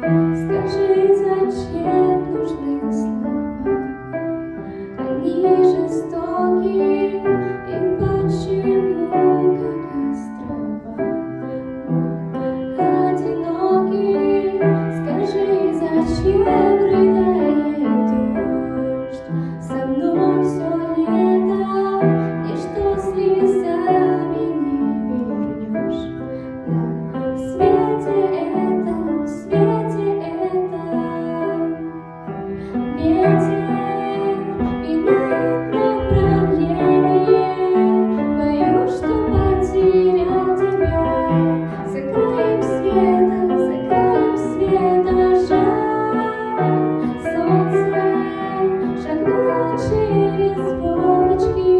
Скажи, зачем нужны слова? Они жестоки, и почему, как острова, мы одиноки? Скажи, зачем рыдает дождь? Со мной все лето, ничто слезами не вернешь. На свете этом, свете этом ветер меняет направление. Боюсь, что потерял тебя. За краем света жаль. Солнце шагнуло через форточки,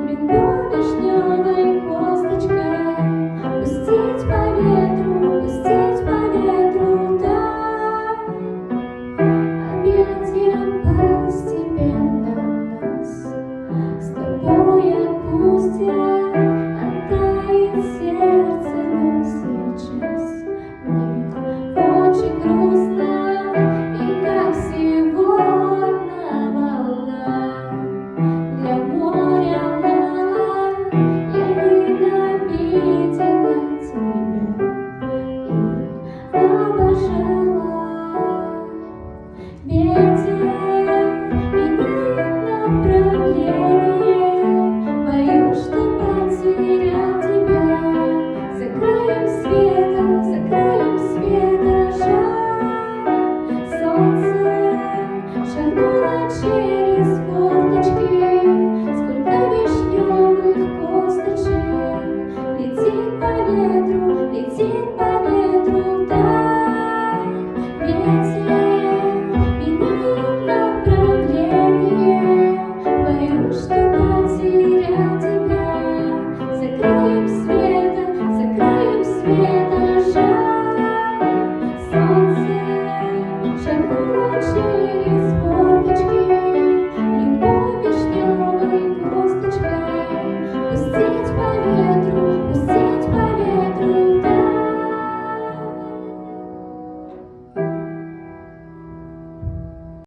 любовь вишневой косточкой. Пустить по ветру, дай объятьям постепенно нас с тобой отпустят. Оттает сердце, но сейчас мне очень грустно, и как сегодня волна для моря мало. Я ненавидела тебя и обожала. Ветер меняет направление. Боюсь, что потерял тебя. За краем света жаль. Солнце шагнуло через форточки. Сколько вишневых косточек летит по ветру, дай ветер.